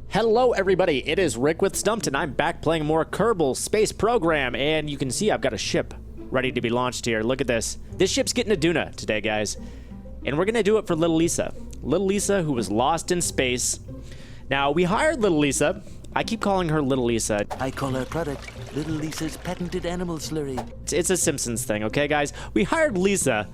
Hello everybody, it is Rick with Stumpt, and I'm back playing more Kerbal Space Program, and you can see I've got a ship ready to be launched here. Look at this. This ship's getting to Duna today, guys. And we're gonna do it for little Lisa. Little Lisa, who was lost in space. Now, we hired little Lisa. I keep calling her Little Lisa. I call her product Little Lisa's patented animal slurry. It's a Simpsons thing, okay, guys? We hired Lisa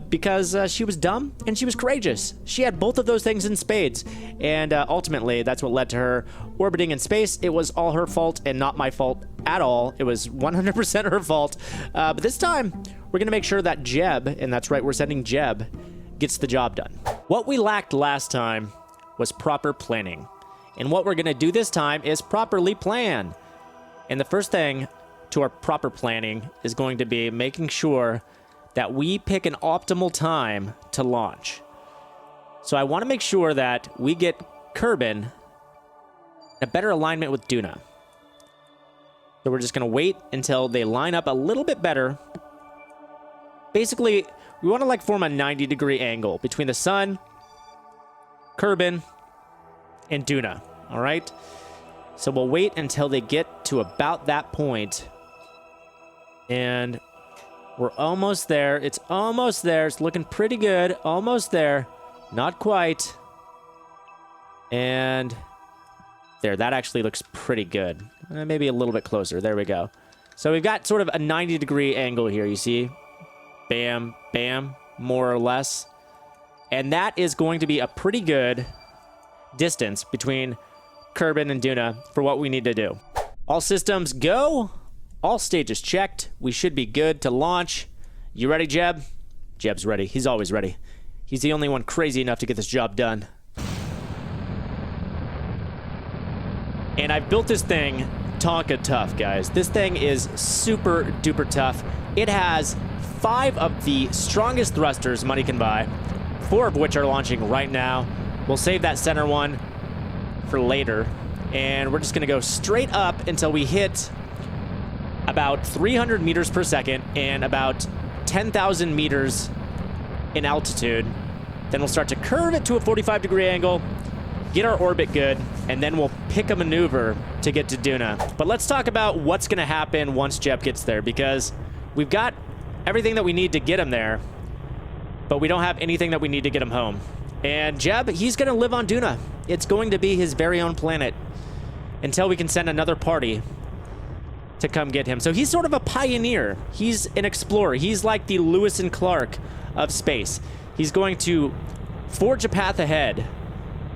because she was dumb and she was courageous. She had both of those things in spades. And ultimately, that's what led to her orbiting in space. It was all her fault and not my fault at all. It was 100% her fault. But this time, we're going to make sure that Jeb, and that's right, we're sending Jeb, gets the job done. What we lacked last time was proper planning. And what we're going to do this time is properly plan. And the first thing to our proper planning is going to be making sure that we pick an optimal time to launch. So I want to make sure that we get Kerbin in a better alignment with Duna. So we're just going to wait until they line up a little bit better. Basically, we want to form a 90-degree angle between the sun, Kerbin, and Duna. All right? So we'll wait until they get to about that point. And we're almost there. It's almost there. It's looking pretty good. Almost there. Not quite. And there. That actually looks pretty good. Maybe a little bit closer. There we go. So we've got sort of a 90-degree angle here, you see? Bam, bam, more or less. And that is going to be a pretty good distance between Kerbin and Duna for what we need to do. All systems go. All stages checked. We should be good to launch. You ready, Jeb? Jeb's ready. He's always ready. He's the only one crazy enough to get this job done. And I've built this thing Tonka tough, guys. This thing is super duper tough. It has 5 of the strongest thrusters money can buy, 4 of which are launching right now. We'll save that center one for later, and we're just gonna go straight up until we hit about 300 meters per second and about 10,000 meters in altitude. Then we'll start to curve it to a 45-degree angle, get our orbit good, and then we'll pick a maneuver to get to Duna. But let's talk about what's gonna happen once Jeb gets there, because we've got everything that we need to get him there, but we don't have anything that we need to get him home. And Jeb, he's going to live on Duna. It's going to be his very own planet until we can send another party to come get him. So he's sort of a pioneer. He's an explorer. He's like the Lewis and Clark of space. He's going to forge a path ahead.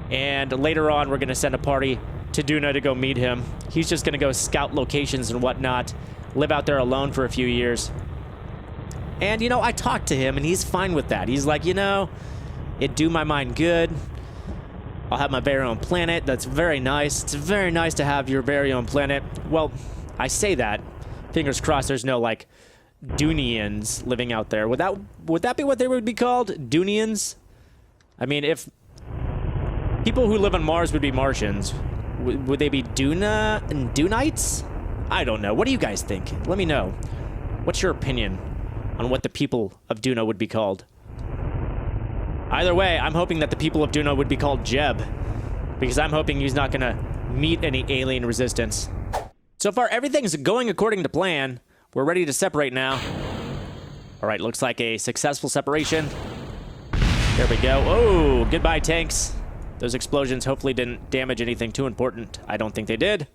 And later on, we're going to send a party to Duna to go meet him. He's just going to go scout locations and whatnot, live out there alone for a few years. And, you know, I talked to him, and he's fine with that. He's like, you know, it'd do my mind good. I'll have my very own planet. That's very nice. It's very nice to have your very own planet. Well, I say that. Fingers crossed there's no, Dunians living out there. Would that be what they would be called? Dunians? I mean, if people who live on Mars would be Martians, would they be Duna and Dunites? I don't know. What do you guys think? Let me know. What's your opinion on what the people of Duna would be called? Either way, I'm hoping that the people of Duna would be called Jeb, because I'm hoping he's not going to meet any alien resistance. So far, everything's going according to plan. We're ready to separate now. All right, looks like a successful separation. There we go. Oh, goodbye, tanks. Those explosions hopefully didn't damage anything too important. I don't think they did.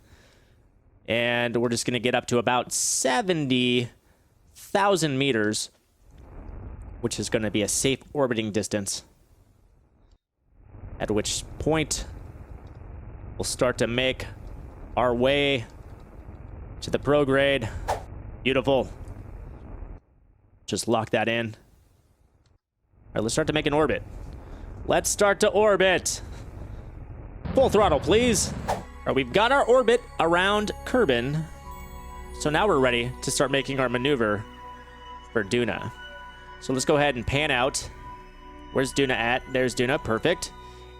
And we're just going to get up to about 70,000 meters, which is going to be a safe orbiting distance. At which point, we'll start to make our way to the prograde. Beautiful. Just lock that in. All right, let's start to make an orbit. Let's start to orbit. Full throttle, please. All right, we've got our orbit around Kerbin. So now we're ready to start making our maneuver for Duna. So let's go ahead and pan out. Where's Duna at? There's Duna. Perfect.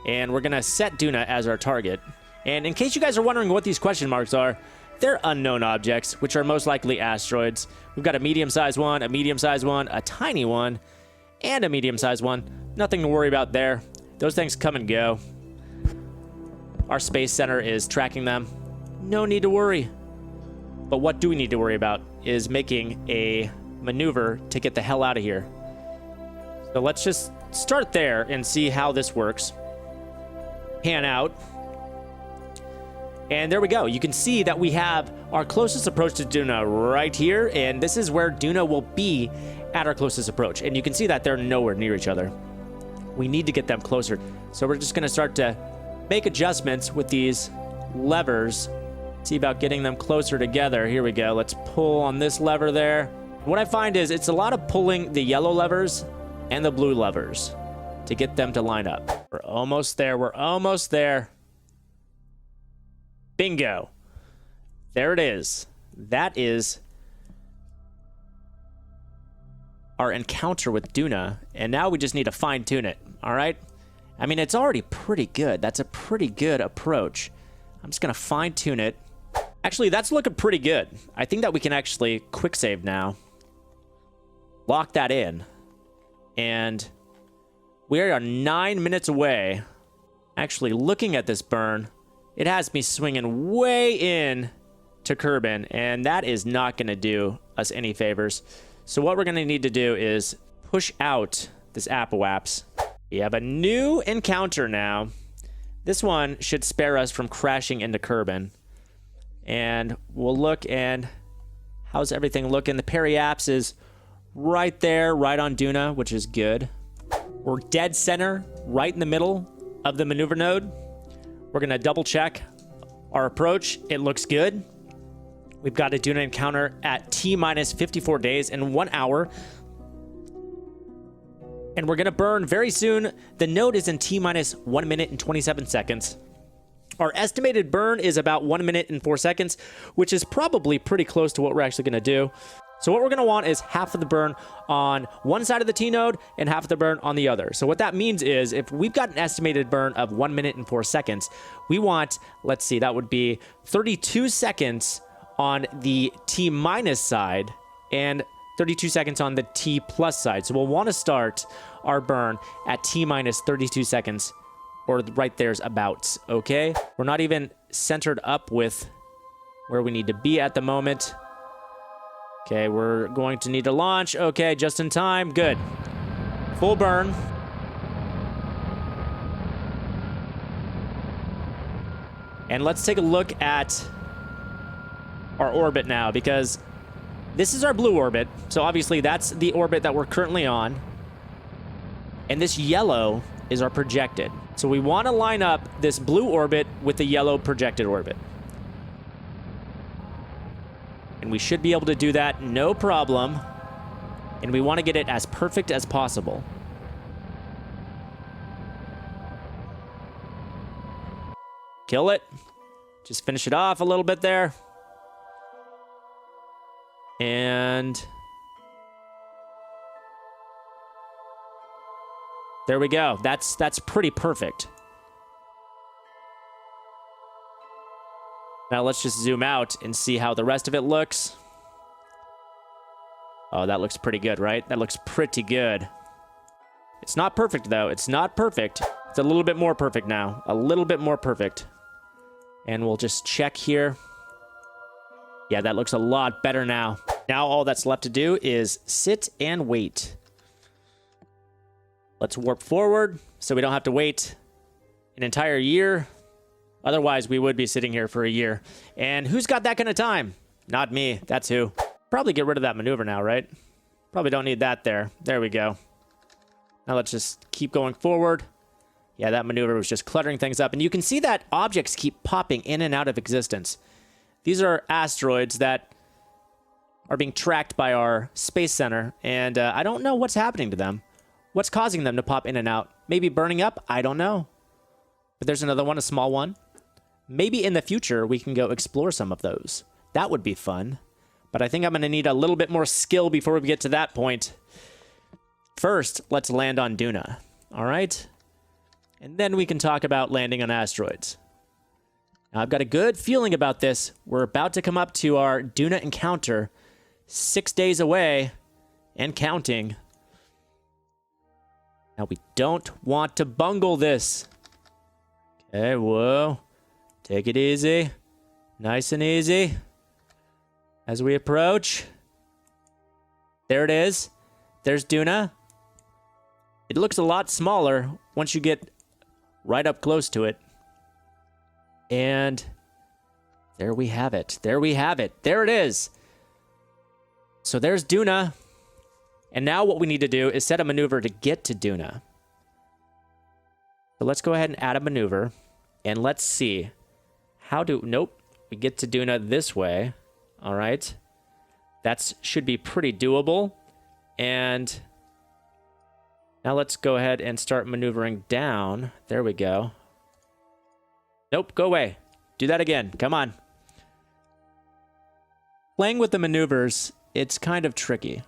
And we're going to set Duna as our target. And in case you guys are wondering what these question marks are, they're unknown objects, which are most likely asteroids. We've got a medium-sized one, a medium-sized one, a tiny one, and a medium-sized one. Nothing to worry about there. Those things come and go. our space center is tracking them. No need to worry. But what do we need to worry about is making a maneuver to get the hell out of here. So let's just start there and see how this works. Pan out. And there we go. You can see that we have our closest approach to Duna right here, and this is where Duna will be at our closest approach. And you can see that they're nowhere near each other. We need to get them closer. So we're just going to start to make adjustments with these levers. See about getting them closer together. Here we go. Let's pull on this lever there. What I find is it's a lot of pulling the yellow levers and the blue levers to get them to line up. We're almost there. We're almost there. Bingo. There it is. That is our encounter with Duna, and now we just need to fine-tune it, all right? I mean, it's already pretty good. That's a pretty good approach. I'm just going to fine-tune it. Actually, that's looking pretty good. I think that we can actually quick save now. Lock that in. And we are 9 minutes away. Actually, looking at this burn, it has me swinging way in to Kerbin, and that is not going to do us any favors. So what we're going to need to do is push out this Apoaps. We have a new encounter now. This one should spare us from crashing into Kerbin. And we'll look, and how's everything looking? The Periaps is right there, right on Duna, which is good. We're dead center, right in the middle of the maneuver node. We're going to double check our approach. It looks good. We've got a Duna encounter at T-minus 54 days and 1 hour. And we're going to burn very soon. The node is in T-minus 1 minute and 27 seconds. Our estimated burn is about 1 minute and 4 seconds, which is probably pretty close to what we're actually going to do. So what we're going to want is half of the burn on one side of the T node and half of the burn on the other. So what that means is if we've got an estimated burn of 1 minute and 4 seconds, we want, let's see, that would be 32 seconds on the T minus side and 32 seconds on the T plus side. So we'll want to start our burn at T minus 32 seconds, or right there's about, okay? We're not even centered up with where we need to be at the moment. Okay, we're going to need to launch. Okay, just in time. Good. Full burn. And let's take a look at our orbit now, because this is our blue orbit. So obviously that's the orbit that we're currently on. And this yellow is our projected. So we want to line up this blue orbit with the yellow projected orbit. And we should be able to do that, no problem. And we want to get it as perfect as possible. Kill it. Just finish it off a little bit there. And there we go. That's pretty perfect. Now let's just zoom out and see how the rest of it looks. Oh, that looks pretty good, right? That looks pretty good. It's not perfect, though. It's not perfect. It's a little bit more perfect now. A little bit more perfect. And we'll just check here. Yeah, that looks a lot better now. Now all that's left to do is sit and wait. Let's warp forward so we don't have to wait an entire year. Otherwise, we would be sitting here for a year. And who's got that kind of time? Not me. That's who. Probably get rid of that maneuver now, right? Probably don't need that there. There we go. Now let's just keep going forward. Yeah, that maneuver was just cluttering things up. And you can see that objects keep popping in and out of existence. These are asteroids that are being tracked by our space center. And I don't know what's happening to them. What's causing them to pop in and out? Maybe burning up? I don't know. But there's another one, a small one. Maybe in the future, we can go explore some of those. That would be fun. But I think I'm going to need a little bit more skill before we get to that point. First, let's land on Duna. All right? And then we can talk about landing on asteroids. Now, I've got a good feeling about this. We're about to come up to our Duna encounter. 6 days away and counting. Now, we don't want to bungle this. Okay, whoa. Take it easy. Nice and easy. As we approach. There it is. There's Duna. It looks a lot smaller once you get right up close to it. And there we have it. There we have it. There it is. So there's Duna. And now what we need to do is set a maneuver to get to Duna. So let's go ahead and add a maneuver. And let's see. How do... Nope. We get to Duna this way. All right. That should be pretty doable. And now let's go ahead and start maneuvering down. There we go. Nope, go away. Do that again. Come on. Playing with the maneuvers, it's kind of tricky.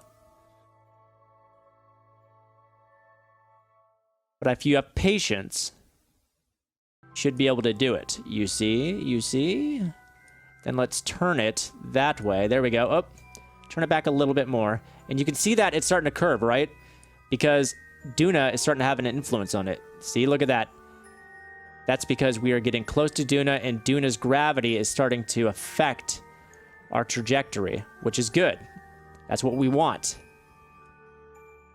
But if you have patience, you should be able to do it. You see? Then let's turn it that way. There we go. Oh, turn it back a little bit more. And you can see that it's starting to curve, right? Because Duna is starting to have an influence on it. See, look at that. That's because we are getting close to Duna, and Duna's gravity is starting to affect our trajectory, which is good. That's what we want.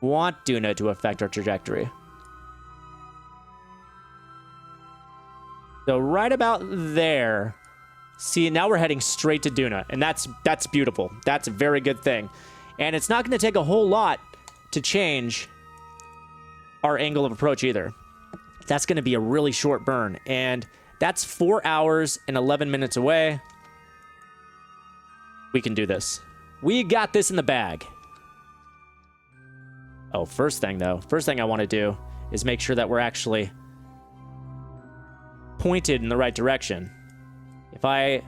We want Duna to affect our trajectory. So right about there. See, now we're heading straight to Duna, and that's beautiful. That's a very good thing. And it's not going to take a whole lot to change our angle of approach either. That's going to be a really short burn, and that's 4 hours and 11 minutes away. We can do this. We got this in the bag. Oh, first thing I want to do is make sure that we're actually pointed in the right direction. If I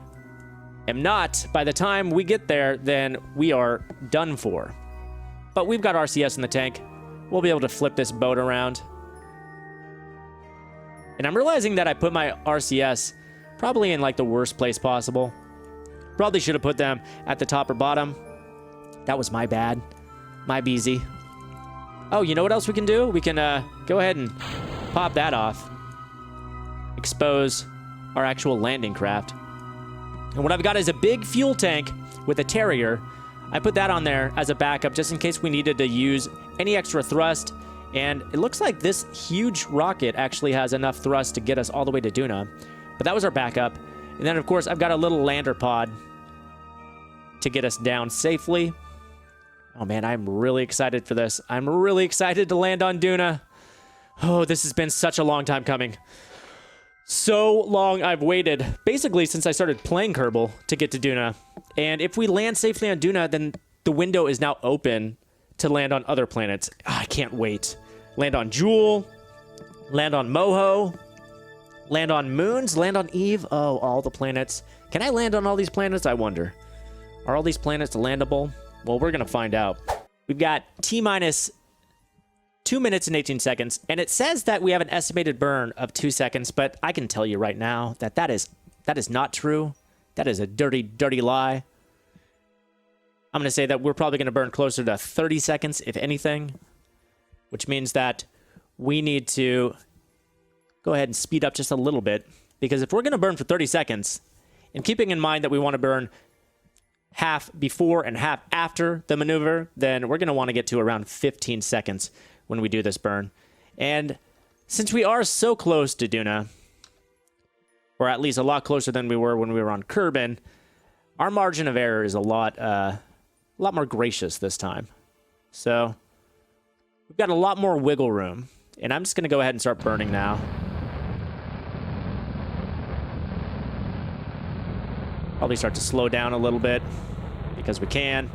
am not, by the time we get there, then we are done for. But we've got RCS in the tank. We'll be able to flip this boat around. And I'm realizing that I put my RCS probably in like the worst place possible. Probably should have put them at the top or bottom. That was my bad. My BZ. Oh, you know what else we can do? We can go ahead and pop that off. Expose our actual landing craft. And what I've got is a big fuel tank with a Terrier. I put that on there as a backup just in case we needed to use any extra thrust. And it looks like this huge rocket actually has enough thrust to get us all the way to Duna. But that was our backup. And then, of course, I've got a little lander pod to get us down safely. Oh, man, I'm really excited for this. I'm really excited to land on Duna. Oh, this has been such a long time coming. So long I've waited, basically since I started playing Kerbal, to get to Duna. And if we land safely on Duna, then the window is now open to land on other planets. I can't wait. Land on Jewel, land on Moho, land on Moons, land on Eve. Oh, all the planets. Can I land on all these planets? I wonder. Are all these planets landable? Well, we're going to find out. We've got T-minus 2 minutes and 18 seconds, and it says that we have an estimated burn of 2 seconds, but I can tell you right now that that is not true. That is a dirty, dirty lie. I'm going to say that we're probably going to burn closer to 30 seconds, if anything, which means that we need to go ahead and speed up just a little bit, because if we're going to burn for 30 seconds, and keeping in mind that we want to burn half before and half after the maneuver, then we're going to want to get to around 15 seconds when we do this burn. And since we are so close to Duna, or at least a lot closer than we were when we were on Kerbin, our margin of error is a lot more gracious this time. So we've got a lot more wiggle room. And I'm just going to go ahead and start burning now. Probably start to slow down a little bit because we can.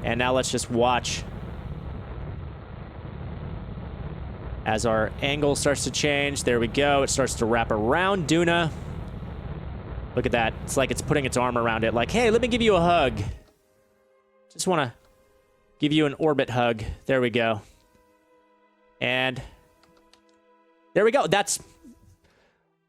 And now let's just watch as our angle starts to change. There we go. It starts to wrap around Duna. Look at that. It's like it's putting its arm around it. Like, hey, let me give you a hug. Just want to give you an orbit hug. There we go. And there we go. That's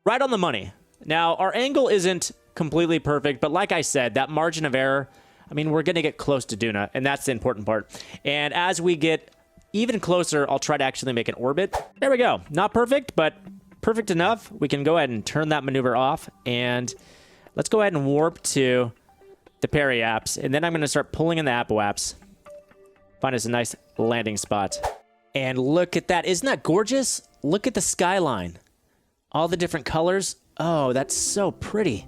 right on the money. Now, our angle isn't completely perfect, but like I said, that margin of error, I mean, we're going to get close to Duna, and that's the important part. And as we get even closer, I'll try to actually make an orbit. There we go. Not perfect, but perfect enough. We can go ahead and turn that maneuver off. And let's go ahead and warp to the Perry apps. And then I'm going to start pulling in the Apoaps. Find us a nice landing spot. And look at that. Isn't that gorgeous? Look at the skyline. All the different colors. Oh, that's so pretty.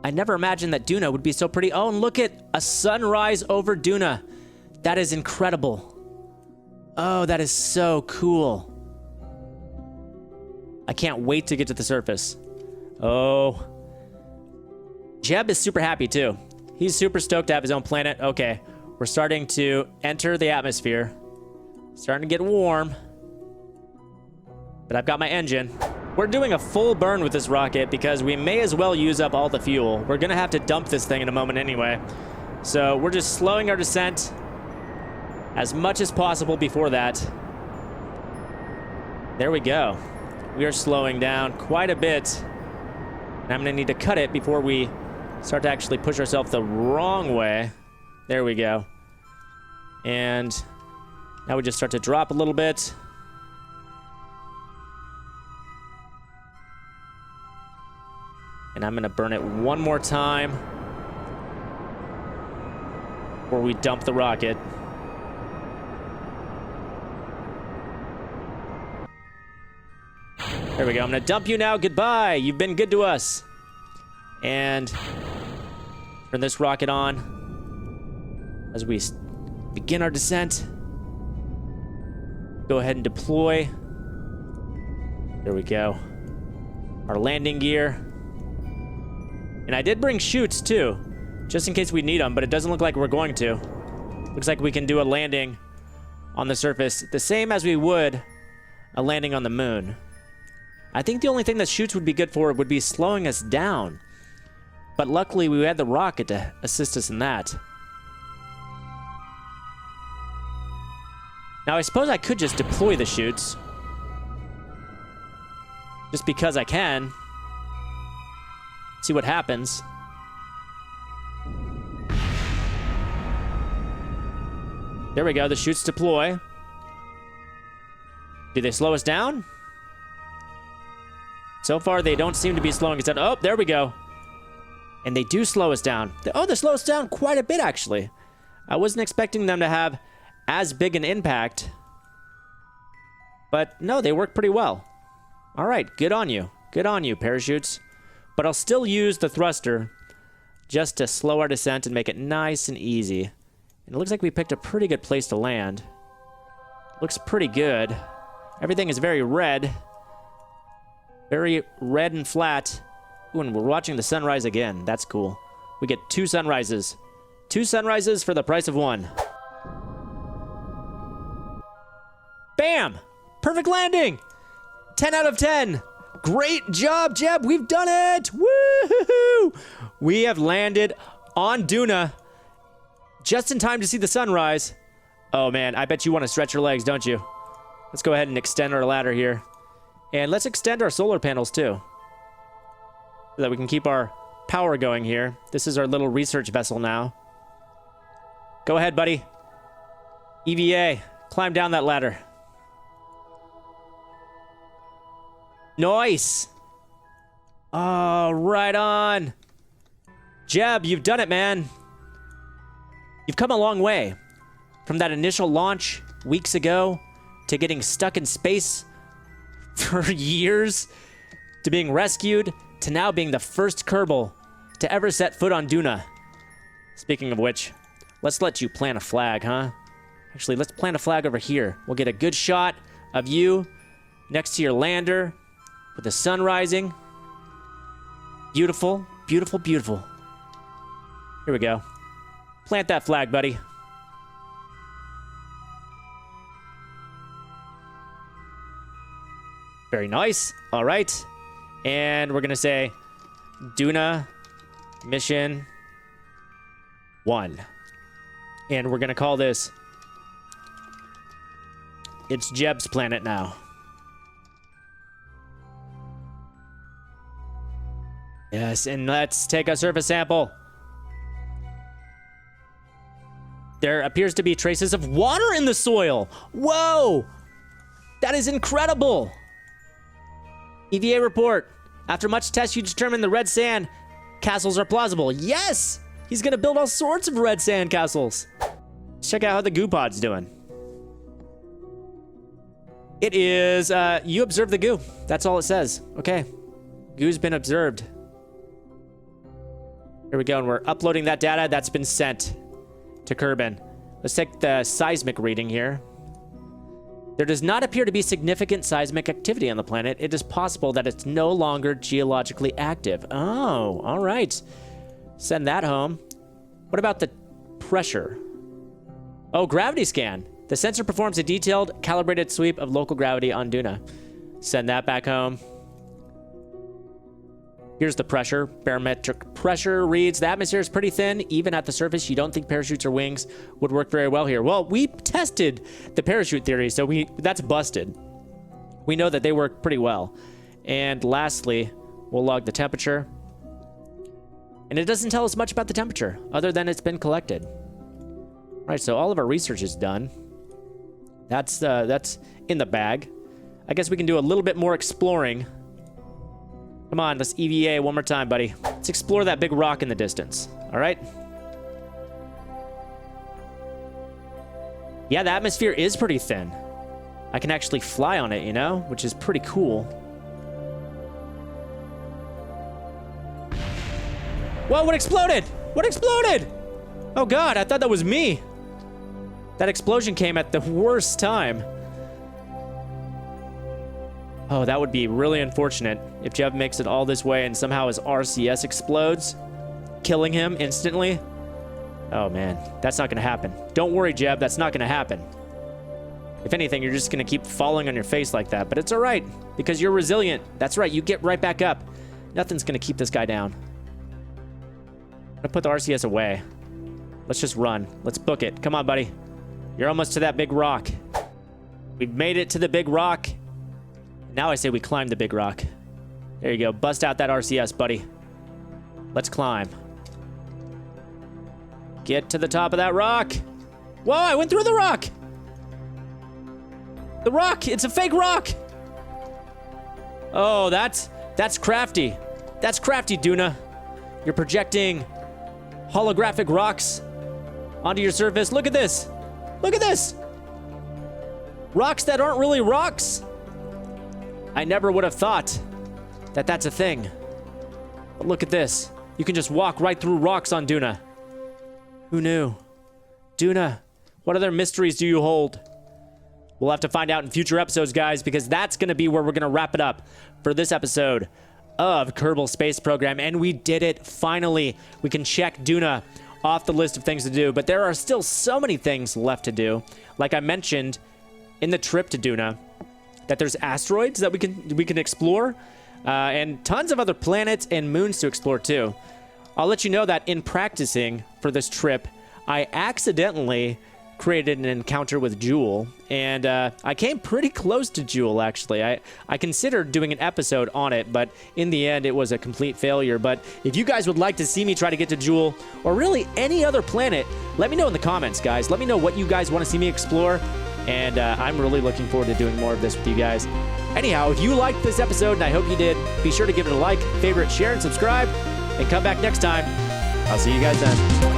I never imagined that Duna would be so pretty. Oh, and look at a sunrise over Duna. That is incredible. Oh, that is so cool. I can't wait to get to the surface. Oh. Jeb is super happy too. He's super stoked to have his own planet. Okay, we're starting to enter the atmosphere. Starting to get warm. But I've got my engine. We're doing a full burn with this rocket because we may as well use up all the fuel. We're gonna have to dump this thing in a moment anyway. So we're just slowing our descent as much as possible before that. There we go. We are slowing down quite a bit. And I'm gonna need to cut it before we start to actually push ourselves the wrong way. There we go. And now we just start to drop a little bit. And I'm gonna burn it one more time before we dump the rocket. There we go. I'm gonna dump you now. Goodbye. You've been good to us. And turn this rocket on as we begin our descent. Go ahead and deploy. There we go. Our landing gear. And I did bring chutes too, just in case we need them, but it doesn't look like we're going to. Looks like we can do a landing on the surface the same as we would a landing on the moon. I think the only thing that chutes would be good for would be slowing us down. But luckily we had the rocket to assist us in that. Now I suppose I could just deploy the chutes. Just because I can. See what happens. There we go, the chutes deploy. Do they slow us down? So far, they don't seem to be slowing us down. Oh, there we go. And they do slow us down. Oh, they slow us down quite a bit, actually. I wasn't expecting them to have as big an impact. But no, they work pretty well. All right, good on you. Good on you, parachutes. But I'll still use the thruster just to slow our descent and make it nice and easy. And it looks like we picked a pretty good place to land. Looks pretty good. Everything is very red. Very red and flat. Ooh, and we're watching the sunrise again. That's cool. We get 2 sunrises. 2 sunrises for the price of 1. Bam! Perfect landing! 10 out of 10. Great job, Jeb. We've done it. Woohoo! We have landed on Duna just in time to see the sunrise. Oh, man. I bet you want to stretch your legs, don't you? Let's go ahead and extend our ladder here. And let's extend our solar panels, too, so that we can keep our power going here. This is our little research vessel now. Go ahead, buddy. EVA. Climb down that ladder. Nice. Oh, right on. Jeb, you've done it, man. You've come a long way. From that initial launch weeks ago to getting stuck in space for years, to being rescued, to now being the first Kerbal to ever set foot on Duna. Speaking of which, let's let you plant a flag, huh? Actually, let's plant a flag over here. We'll get a good shot of you next to your lander with the sun rising. Beautiful, beautiful, beautiful. Here we go. Plant that flag, buddy. Very nice. All right. And we're going to say Duna Mission 1. And we're going to call this It's Jeb's Planet now. Yes, and let's take a surface sample. There appears to be traces of water in the soil. Whoa! That is incredible! EVA report. After much test, you determined the red sand castles are plausible. Yes! He's gonna build all sorts of red sand castles. Let's check out how the goo pod's doing. It is, you observed the goo. That's all it says. Okay. Goo's been observed. Here we go, and we're uploading that data that's been sent to Kerbin. Let's take the seismic reading here. There does not appear to be significant seismic activity on the planet. It is possible that it's no longer geologically active. Oh, all right. Send that home. What about the pressure? Oh, gravity scan. The sensor performs a detailed, calibrated sweep of local gravity on Duna. Send that back home. Here's the pressure. Barometric pressure reads the atmosphere is pretty thin. Even at the surface, you don't think parachutes or wings would work very well here. Well, we tested the parachute theory, so that's busted. We know that they work pretty well. And lastly, we'll log the temperature. And it doesn't tell us much about the temperature, other than it's been collected. All right, so all of our research is done. That's in the bag. I guess we can do a little bit more exploring. Come on, let's EVA one more time, buddy. Let's explore that big rock in the distance. All right? Yeah, the atmosphere is pretty thin. I can actually fly on it, you know, which is pretty cool. Whoa, what exploded? What exploded? Oh God, I thought that was me. That explosion came at the worst time. Oh, that would be really unfortunate if Jeb makes it all this way and somehow his RCS explodes, killing him instantly. Oh man, that's not gonna happen. Don't worry, Jeb, that's not gonna happen. If anything, you're just gonna keep falling on your face like that, but it's all right because you're resilient. That's right, you get right back up. Nothing's gonna keep this guy down. I'm gonna put the RCS away. Let's just run. Let's book it. Come on, buddy. You're almost to that big rock. We've made it to the big rock. Now I say we climb the big rock. There you go. Bust out that RCS, buddy. Let's climb. Get to the top of that rock. Whoa, I went through the rock. The rock, it's a fake rock. Oh, that's crafty. That's crafty, Duna. You're projecting holographic rocks onto your surface. Look at this. Look at this. Rocks that aren't really rocks. I never would have thought that that's a thing. But look at this. You can just walk right through rocks on Duna. Who knew? Duna, what other mysteries do you hold? We'll have to find out in future episodes, guys, because that's going to be where we're going to wrap it up for this episode of Kerbal Space Program. And we did it, finally. We can check Duna off the list of things to do, but there are still so many things left to do. Like I mentioned in the trip to Duna, that there's asteroids that we can explore, and tons of other planets and moons to explore too. I'll let you know that in practicing for this trip, I accidentally created an encounter with Jewel, and I came pretty close to Jewel, actually. I considered doing an episode on it, but in the end, it was a complete failure. But if you guys would like to see me try to get to Jewel, or really any other planet, let me know in the comments, guys. Let me know what you guys want to see me explore, and I'm really looking forward to doing more of this with you guys. Anyhow, if you liked this episode, and I hope you did, be sure to give it a like, favorite, share, and subscribe, and come back next time. I'll see you guys then.